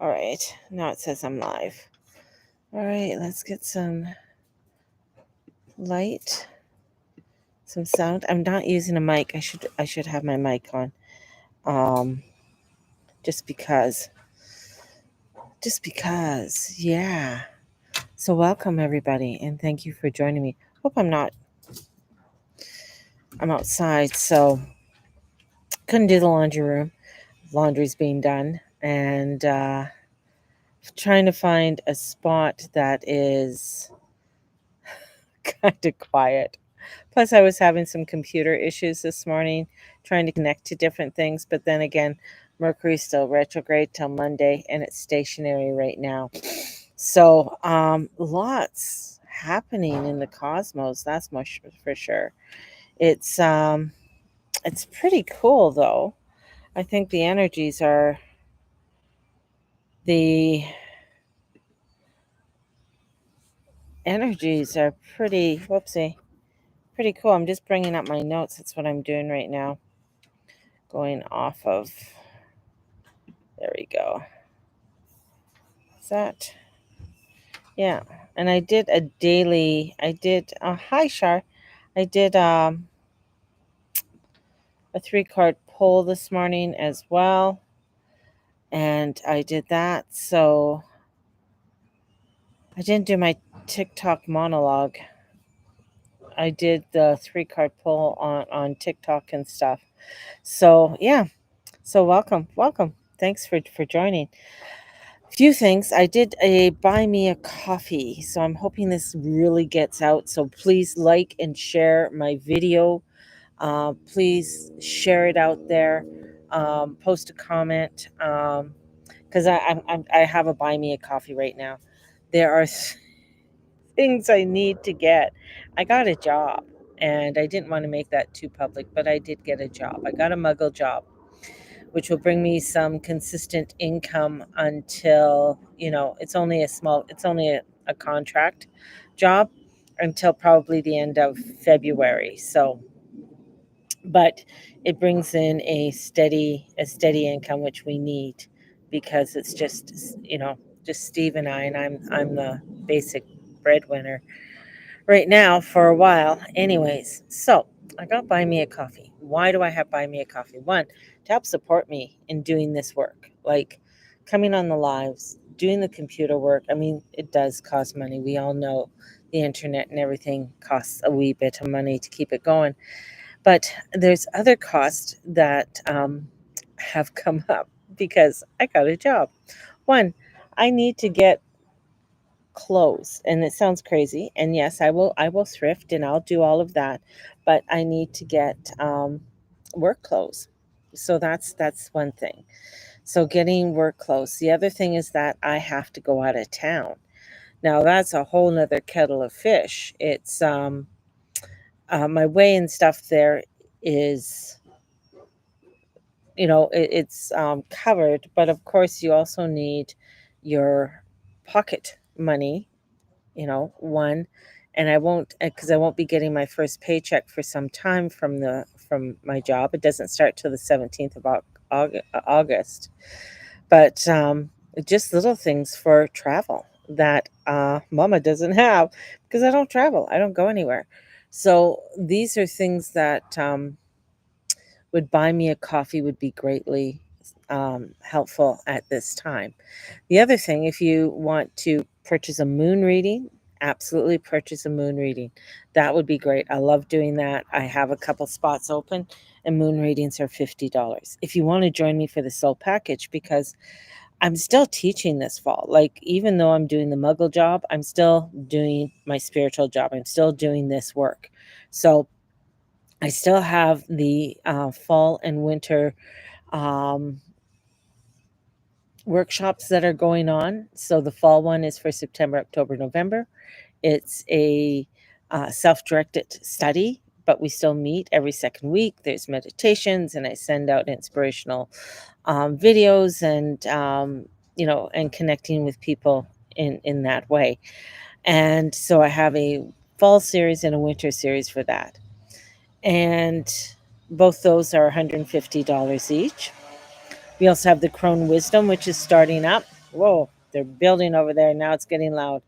All right, now it says I'm live. All right, let's get some light, some sound. I'm not using a mic. I should have my mic on. Just because. Yeah. So welcome everybody, and thank you for joining me. Hope I'm outside, so couldn't do the laundry room. Laundry's being done, and trying to find a spot that is kind of quiet. Plus, I was having some computer issues this morning, trying to connect to different things. But then again, Mercury's still retrograde till Monday, and it's stationary right now. So, lots happening in the cosmos. That's much for sure. It's pretty cool though. I think the energies are pretty cool. I'm just bringing up my notes. That's what I'm doing right now. Going off of, there we go. Is that, yeah. And I did hi Shar. I did a 3-card pull this morning as well. And I did that. So I didn't do my TikTok monologue. I did the 3-card pull on TikTok and stuff. So yeah. So welcome. Thanks for joining. Few things. I did a buy me a coffee, so I'm hoping this really gets out. So please like and share my video. Please share it out there. Post a comment, because I have a buy me a coffee right now. There are things I need to get. I got a job, and I didn't want to make that too public, but I did get a job. I got a Muggle job, which will bring me some consistent income until, it's only a contract job until probably the end of February. So, but it brings in a steady income, which we need, because it's just Steve and I, and I'm the basic breadwinner right now for a while. Anyways, so I got Buy Me a Coffee. Why do I have Buy Me a Coffee? One, to help support me in doing this work, like coming on the lives, doing the computer work. I mean, it does cost money. We all know the internet and everything costs a wee bit of money to keep it going. But there's other costs that have come up because I got a job. One, I need to get clothes, and it sounds crazy, and yes, I will thrift and I'll do all of that, but I need to get work clothes. So that's one thing. So getting work clothes. The other thing is that I have to go out of town. Now that's a whole nother kettle of fish. It's my way and stuff there is, it's covered, but of course you also need your pocket money, one. And I won't, because I won't be getting my first paycheck for some time from my job. It doesn't start till the 17th of August. But just little things for travel that mama doesn't have, because I don't travel, I don't go anywhere. So these are things that would buy me a coffee would be greatly helpful at this time. The other thing, if you want to purchase a moon reading, absolutely purchase a moon reading. That would be great. I love doing that. I have a couple spots open, and moon readings are $50. If you want to join me for the soul package, because I'm still teaching this fall. Like, even though I'm doing the Muggle job, I'm still doing my spiritual job. I'm still doing this work. So I still have the fall and winter um, workshops that are going on. So the fall one is for September, October, November. It's a self-directed study, but we still meet every second week. There's meditations, and I send out inspirational videos, and and connecting with people in that way. And so I have a fall series and a winter series for that, and both those are $150 each. We also have the Crone Wisdom, which is starting up. Whoa, they're building over there. Now it's getting loud,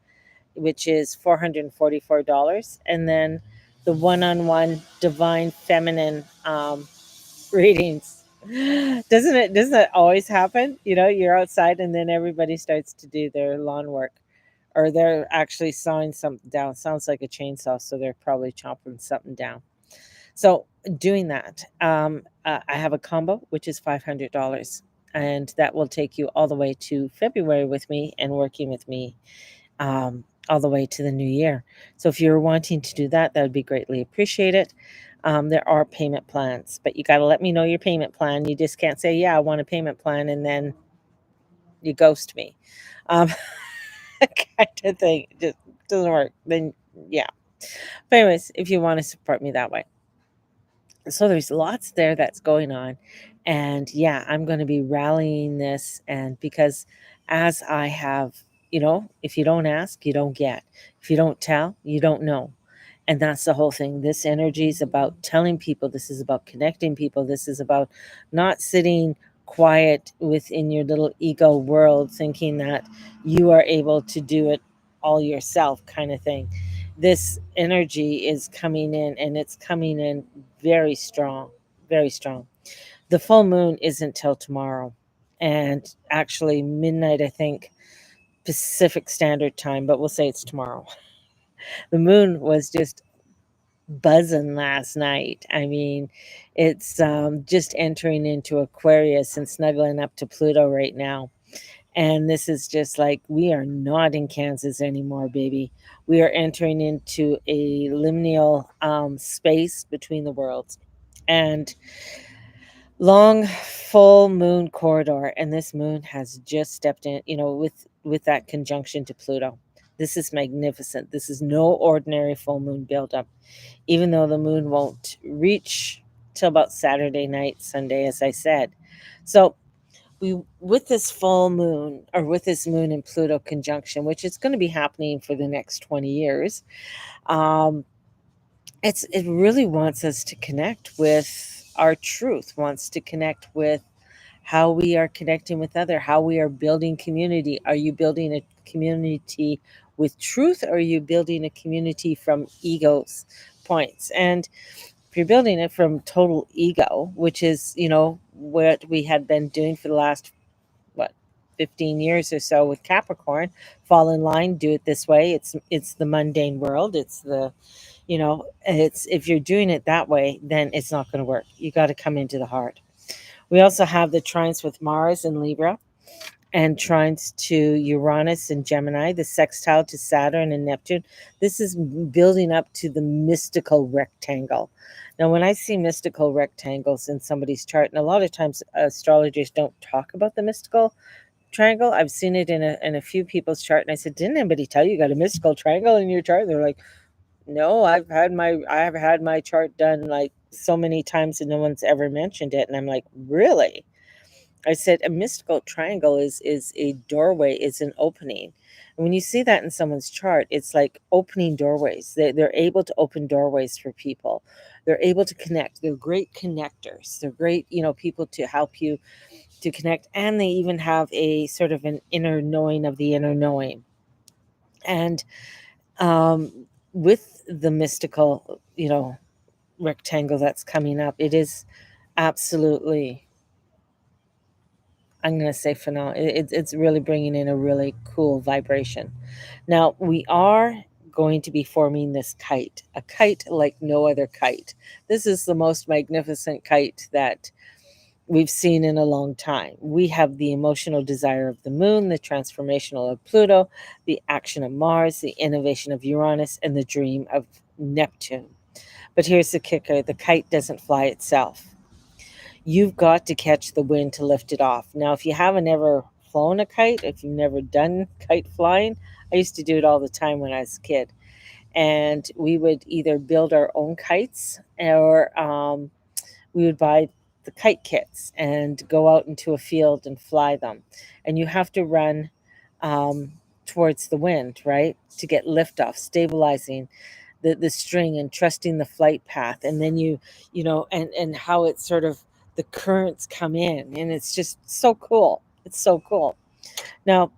which is $444. And then the one-on-one divine feminine readings. Doesn't it always happen? You know, you're outside and then everybody starts to do their lawn work, or they're actually sawing something down. Sounds like a chainsaw, so they're probably chopping something down. So doing that, I have a combo which is $500, and that will take you all the way to February with me and working with me all the way to the new year. So if you're wanting to do that, that would be greatly appreciated. There are payment plans, but you got to let me know your payment plan. You just can't say, "Yeah, I want a payment plan," and then you ghost me, um, kind of thing. It just doesn't work. Then yeah. But anyways, if you want to support me that way, so there's lots there that's going on, and yeah, I'm going to be rallying this, and because as I have, if you don't ask, you don't get. If you don't tell, you don't know. And that's the whole thing. This energy is about telling people, this is about connecting people, this is about not sitting quiet within your little ego world thinking that you are able to do it all yourself, kind of thing. This energy is coming in, and it's coming in very strong, very strong. The full moon isn't till tomorrow, and actually midnight, I think, Pacific Standard Time, but we'll say it's tomorrow. The moon was just buzzing last night. I mean, it's just entering into Aquarius and snuggling up to Pluto right now. And this is just like, we are not in Kansas anymore, baby. We are entering into a liminal space between the worlds. And long full moon corridor, and this moon has just stepped in, with that conjunction to Pluto. This is magnificent. This is no ordinary full moon buildup, even though the moon won't reach till about Saturday night, Sunday, as I said. So we, with this full moon, or with this moon and Pluto conjunction, which is going to be happening for the next 20 years, um, it really wants us to connect with our truth, wants to connect with how we are connecting with other, how we are building community. Are you building a community with truth, or are you building a community from egos points? And if you're building it from total ego, which is, what we had been doing for the last, what, 15 years or so with Capricorn, fall in line, do it this way. It's the mundane world. It's the, it's, if you're doing it that way, then it's not going to work. You got to come into the heart. We also have the trines with Mars and Libra, and trines to Uranus and Gemini, the sextile to Saturn and Neptune. This is building up to the mystical rectangle. Now, when I see mystical rectangles in somebody's chart, and a lot of times astrologers don't talk about the mystical triangle. I've seen it in a few people's chart, and I said, "Didn't anybody tell you got a mystical triangle in your chart?" They're like, "No, I have had my chart done like so many times, and no one's ever mentioned it." And I'm like, "Really?" I said, "A mystical triangle is a doorway, is an opening. And when you see that in someone's chart, it's like opening doorways. They're able to open doorways for people. They're able to connect. They're great connectors. They're great, people to help you to connect. And they even have a sort of an inner knowing of the inner knowing. And with the mystical, rectangle that's coming up, it is absolutely, I'm going to say phenomenal. It's really bringing in a really cool vibration. Now, we are going to be forming this kite, a kite like no other kite. This is the most magnificent kite that we've seen in a long time. We have the emotional desire of the moon, the transformational of Pluto, the action of Mars, the innovation of Uranus, and the dream of Neptune. But here's the kicker: the kite doesn't fly itself. You've got to catch the wind to lift it off. Now, if you haven't ever flown a kite, if you've never done kite flying, I used to do it all the time when I was a kid. And we would either build our own kites, or we would buy the kite kits and go out into a field and fly them. And you have to run um, towards the wind, right? To get liftoff, stabilizing the string and trusting the flight path. And then and how it's sort of, the currents come in, and it's just so cool. It's so cool. Now,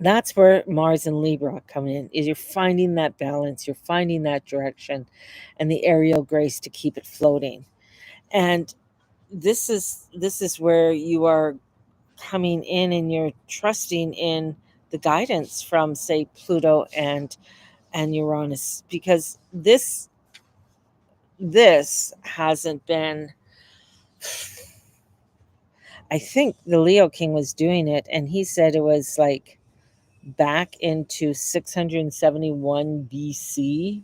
that's where Mars and Libra come in, is you're finding that balance, you're finding that direction and the aerial grace to keep it floating. And this is where you are coming in and you're trusting in the guidance from, say, Pluto and Uranus, because this hasn't been, I think the Leo King was doing it and he said it was like back into 671 BC,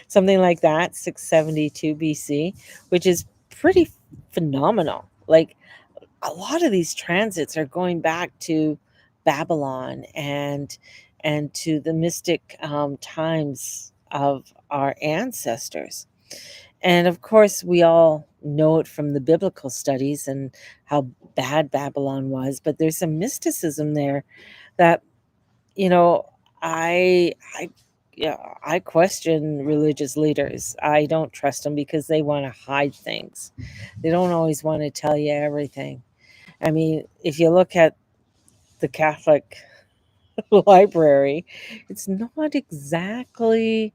something like that, 672 BC, which is pretty phenomenal. Like, a lot of these transits are going back to Babylon and to the mystic times of our ancestors. And of course, we all know it from the biblical studies and how bad Babylon was, but there's some mysticism there that, you know, I yeah, I question religious leaders. I don't trust them because they want to hide things. They don't always want to tell you everything. I mean, if you look at the Catholic library, it's not exactly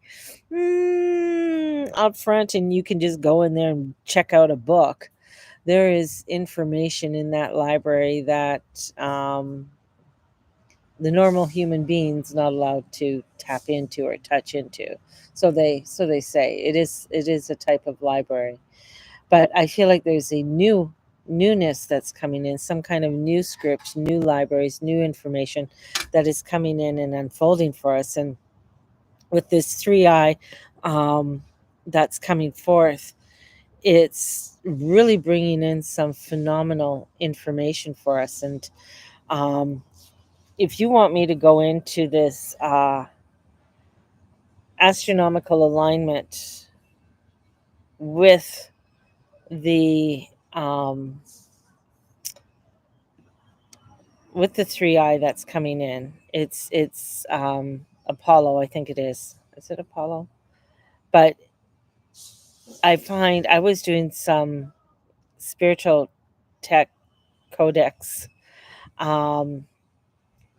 out front, and you can just go in there and check out a book. There is information in that library that the normal human being's not allowed to tap into or touch into. So they say it is a type of library. But I feel like there's a newness that's coming in, some kind of new script, new libraries, new information that is coming in and unfolding for us. And with this three eye that's coming forth, it's really bringing in some phenomenal information for us. And um, if you want me to go into this astronomical alignment with the um, with the three eye that's coming in, it's Apollo, I think it is. Is it Apollo? But I find I was doing some spiritual tech codex um,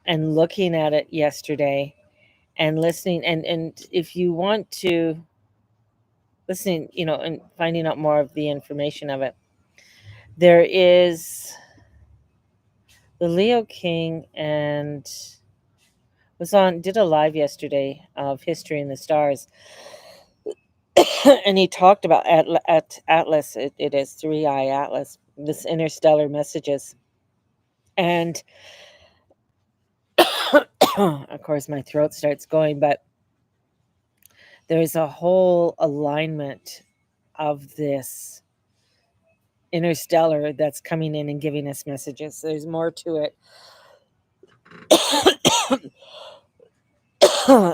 and looking at it yesterday and listening, and if you want to listening, and finding out more of the information of it, there is the Leo King and was on did a live yesterday of History in the Stars. And he talked about Atlas. It is three eye Atlas, this interstellar messages. And of course, my throat starts going, but there's a whole alignment of this interstellar that's coming in and giving us messages. There's more to it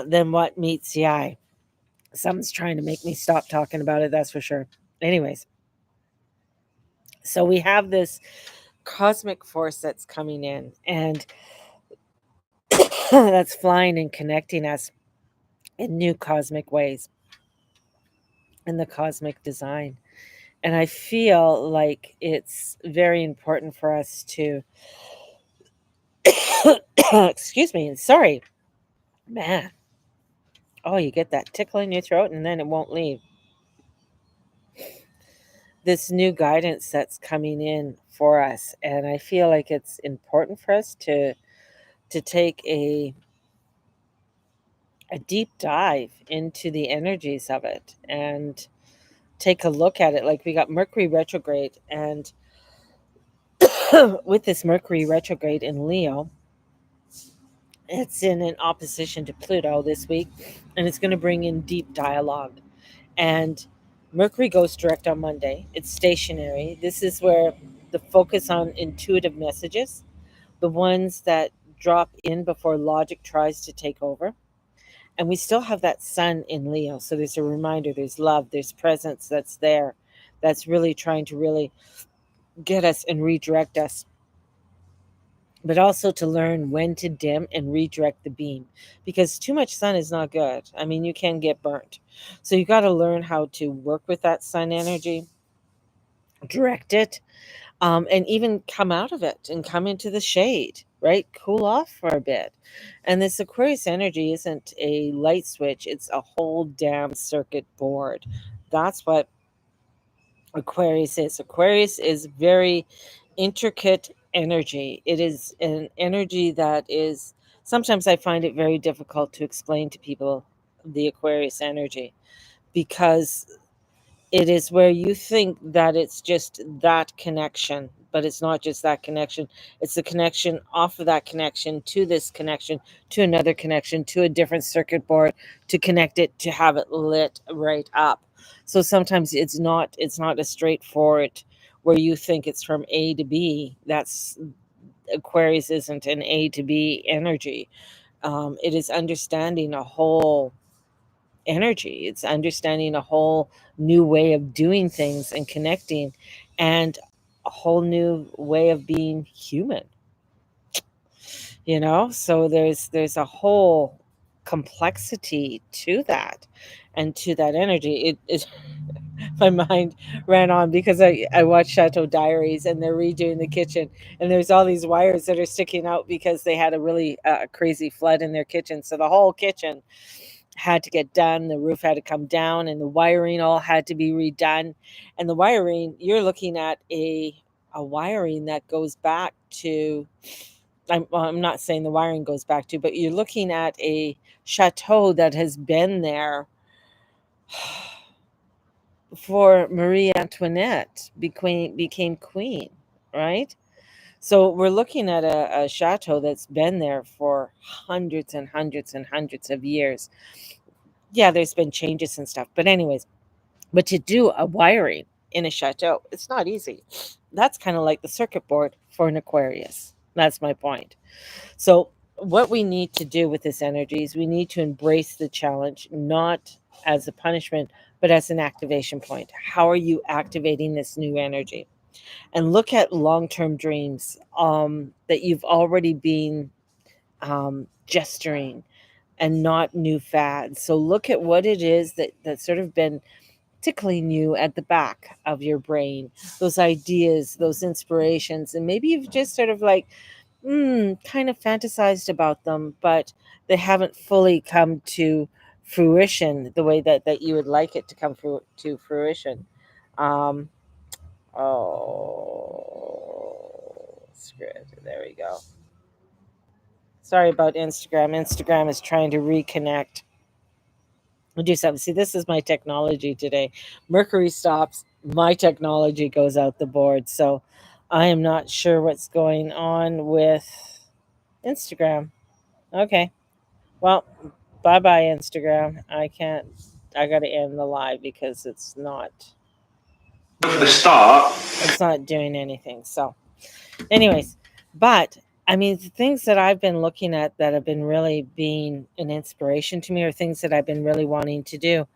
than what meets the eye. Someone's trying to make me stop talking about it, that's for sure. Anyways, so we have this cosmic force that's coming in and that's flying and connecting us in new cosmic ways in the cosmic design. And I feel like it's very important for us to, excuse me, and sorry, man. Oh, you get that tickle in your throat and then it won't leave. This new guidance that's coming in for us. And I feel like it's important for us to take a deep dive into the energies of it and take a look at it. Like, we got Mercury retrograde, and with this Mercury retrograde in Leo, it's in an opposition to Pluto this week, and it's going to bring in deep dialogue. And Mercury goes direct on Monday. It's stationary. This is where the focus on intuitive messages, the ones that drop in before logic tries to take over. And we still have that sun in Leo. So there's a reminder, there's love, there's presence that's there, that's really trying to really get us and redirect us, but also to learn when to dim and redirect the beam, because too much sun is not good. I mean, you can get burnt. So you got to learn how to work with that sun energy, direct it, and even come out of it and come into the shade, right? Cool off for a bit. And this Aquarius energy isn't a light switch, it's a whole damn circuit board. That's what Aquarius is. Aquarius is very intricate energy. It is an energy that is, sometimes I find it very difficult to explain to people the Aquarius energy, because it is where you think that it's just that connection, but it's not just that connection. It's the connection off of that connection to this connection to another connection to a different circuit board to connect it to have it lit right up. So sometimes it's not a straightforward where you think it's from A to B. That's Aquarius isn't an A to B energy. It is understanding a whole energy. It's understanding a whole new way of doing things and connecting, and a whole new way of being human. So there's a whole complexity to that, and to that energy. It my mind ran on because I watched Chateau Diaries, and they're redoing the kitchen, and there's all these wires that are sticking out because they had a really crazy flood in their kitchen. So the whole kitchen had to get done. The roof had to come down, and the wiring all had to be redone. And the wiring, you're looking at a wiring that goes back to. I'm not saying the wiring goes back to, but you're looking at a chateau that has been there before Marie Antoinette became queen, right? So we're looking at a chateau that's been there for hundreds and hundreds and hundreds of years. Yeah, there's been changes and stuff, but anyways, but to do a wiring in a chateau, it's not easy. That's kind of like the circuit board for an Aquarius. That's my point. So what we need to do with this energy is we need to embrace the challenge, not as a punishment, but as an activation point. How are you activating this new energy? And look at long-term dreams that you've already been gesturing, and not new fads. So look at what it is that's sort of been tickling you at the back of your brain, those ideas, those inspirations, and maybe you've just sort of like kind of fantasized about them, but they haven't fully come to fruition the way that you would like it to come to fruition. Um, oh, screw it. There we go. Sorry about Instagram. Instagram is trying to reconnect. We'll do something. See, this is my technology today. Mercury stops, my technology goes out the board. So I am not sure what's going on with Instagram. Okay. Well, bye bye, Instagram. I can't, I got to end the live because For the start, it's not doing anything. So, anyways, but I mean, the things that I've been looking at that have been really being an inspiration to me are things that I've been really wanting to do.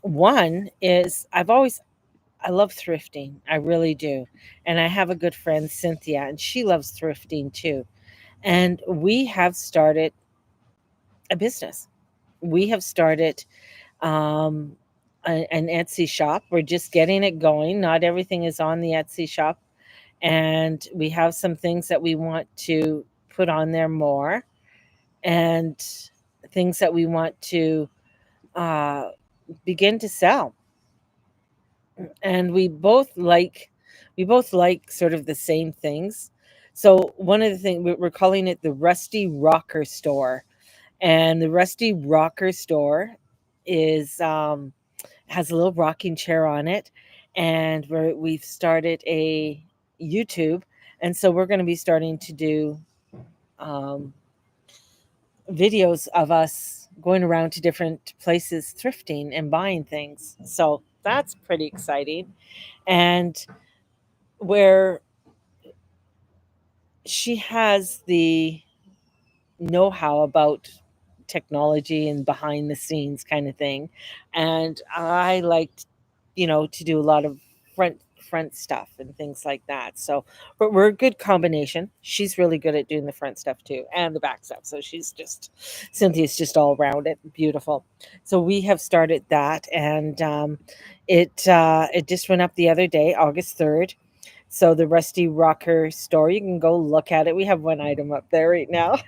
One is I love thrifting. I really do. And I have a good friend, Cynthia, and she loves thrifting too. And we have started a business. We have started um, an Etsy shop. We're just getting it going. Not everything is on the Etsy shop. And we have some things that we want to put on there more, and things that we want to uh, begin to sell. And we both like sort of the same things. So one of the things we're calling it the Rusty Rocker Store, and the Rusty Rocker Store is has a little rocking chair on it, and we've started a YouTube, and so we're going to be starting to do um, videos of us going around to different places thrifting and buying things. So that's pretty exciting. And where she has the know-how about technology and behind the scenes kind of thing, and I liked, to do a lot of front stuff and things like that. So we're a good combination. She's really good at doing the front stuff too, and the back stuff. So Cynthia's just all around it beautiful. So we have started that, and it just went up the other day, August 3rd. So the Rusty Rocker store, you can go look at it. We have one item up there right now.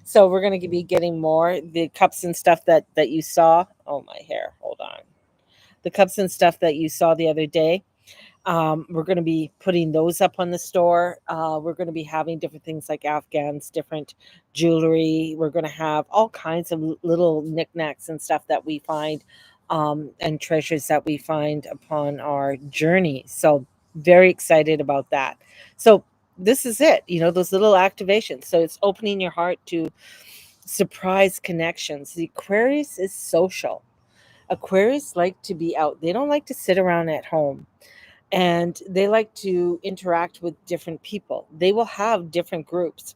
So we're going to be getting more. The cups and stuff that you saw. Oh, my hair. Hold on. The cups and stuff that you saw the other day. We're going to be putting those up on the store. We're going to be having different things like Afghans, different jewelry. We're going to have all kinds of little knickknacks and stuff that we find, and treasures that we find upon our journey. So, very excited about that. So, this is it, those little activations. So, it's opening your heart to surprise connections. The Aquarius is social. Aquarius like to be out, they don't like to sit around at home, and they like to interact with different people. They will have different groups.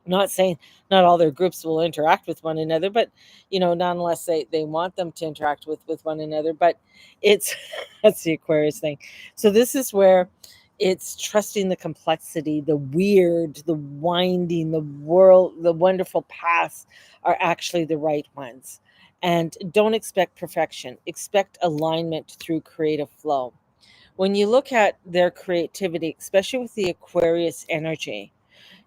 Not saying not all their groups will interact with one another, but not unless they want them to interact with one another. But it's that's the Aquarius thing. So this is where it's trusting the complexity, the weird, the winding, the wonderful paths are actually the right ones. And don't expect perfection. Expect alignment through creative flow. When you look at their creativity, especially with the Aquarius energy,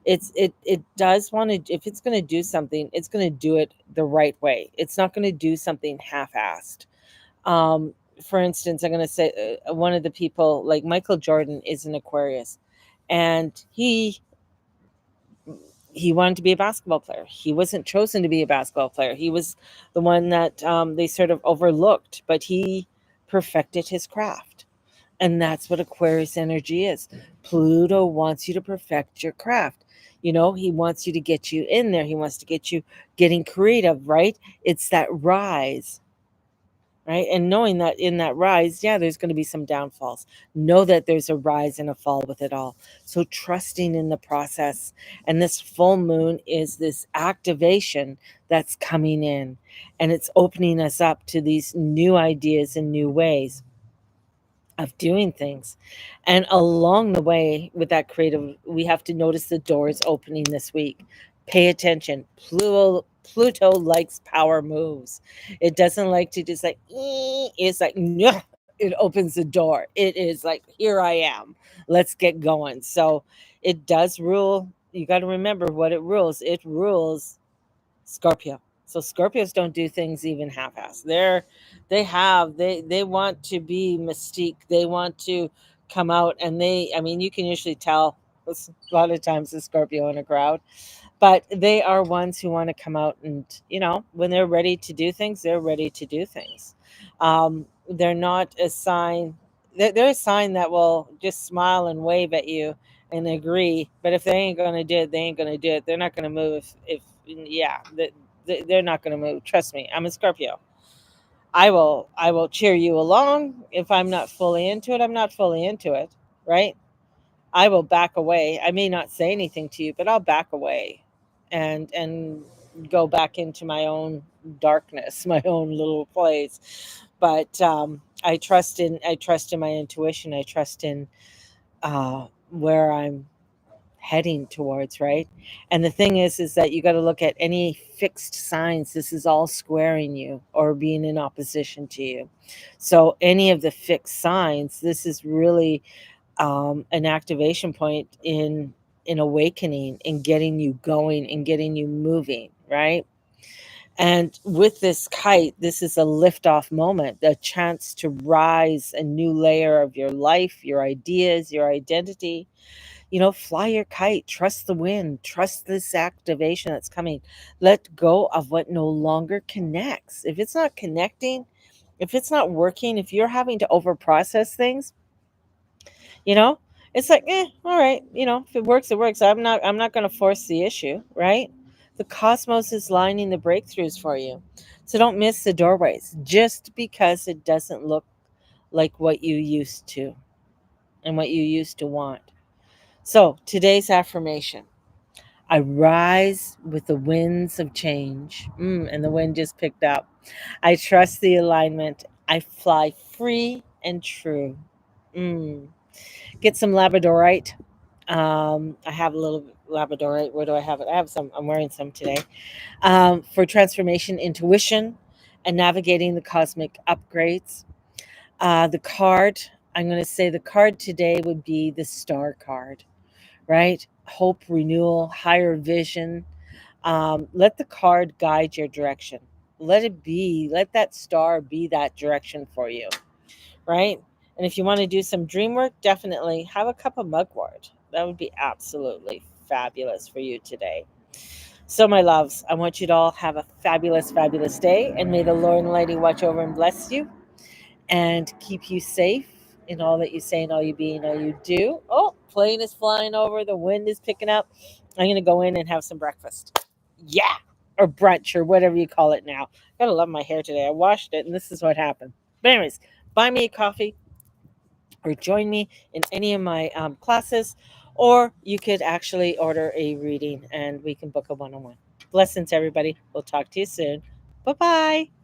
it does want to, if it's going to do something, it's going to do it the right way. It's not going to do something half-assed. For instance, I'm going to say, one of the people, like Michael Jordan, is an Aquarius, and he wanted to be a basketball player. He wasn't chosen to be a basketball player. He was the one that, they sort of overlooked, but he perfected his craft. And that's what Aquarius energy is. Pluto wants you to perfect your craft. He wants you to get you in there. He wants to get you getting creative, right? It's that rise, right? And knowing that in that rise, yeah, there's going to be some downfalls. Know that there's a rise and a fall with it all. So trusting in the process. And this full moon is this activation that's coming in, and it's opening us up to these new ideas and new ways of doing things. And along the way with that creative, we have to notice the doors opening this week. Pay attention. Pluto likes power moves. It doesn't like to just like, it's like, no, it opens the door. It is like, here I am. Let's get going. So it does rule. You got to remember what it rules. It rules Scorpio. So Scorpios don't do things even half-ass. They want to be mystique. They want to come out, and I mean, you can usually tell a lot of times the Scorpio in a crowd, but they are ones who want to come out, and when they're ready to do things, they're ready to do things. They're not a sign. They're a sign that will just smile and wave at you and agree. But if they ain't going to do it, they ain't going to do it. They're not going to move if yeah, they're not going to move. Trust me, I'm a Scorpio. I will cheer you along. If I'm not fully into it, I'm not fully into it, right? I will back away. I may not say anything to you, but I'll back away and go back into my own darkness, my own little place. But I trust in my intuition. I trust in where I'm heading towards, right? And the thing is that you got to look at any fixed signs. This is all squaring you or being in opposition to you. So any of the fixed signs, this is really, an activation point in awakening, in getting you going and getting you moving, right? And with this kite, this is a liftoff moment, a chance to rise a new layer of your life, your ideas, your identity. Fly your kite, trust the wind, trust this activation that's coming. Let go of what no longer connects. If it's not connecting, if it's not working, if you're having to overprocess things, you know, it's like, all right, if it works, it works. I'm not going to force the issue, right? The cosmos is lining the breakthroughs for you. So don't miss the doorways just because it doesn't look like what you used to and what you used to want. So today's affirmation: I rise with the winds of change. And the wind just picked up. I trust the alignment. I fly free and true. Mm. Get some labradorite. I have a little labradorite. Where do I have it? I have some. I'm wearing some today. For transformation, intuition, and navigating the cosmic upgrades. The card. I'm going to say the card today would be the Star card, right? Hope, renewal, higher vision. Let the card guide your direction. Let it be, let that star be that direction for you, right? And if you want to do some dream work, definitely have a cup of mugwort. That would be absolutely fabulous for you today. So, my loves, I want you to all have a fabulous, fabulous day. And may the Lord and Lady watch over and bless you and keep you safe in all that you say and all you be and all you do. Oh, plane is flying over. The wind is picking up. I'm going to go in and have some breakfast. Yeah. Or brunch or whatever you call it now. Gotta love my hair today. I washed it and this is what happened. But, anyways, buy me a coffee or join me in any of my classes, or you could actually order a reading and we can book a one on one. Blessings, everybody. We'll talk to you soon. Bye bye.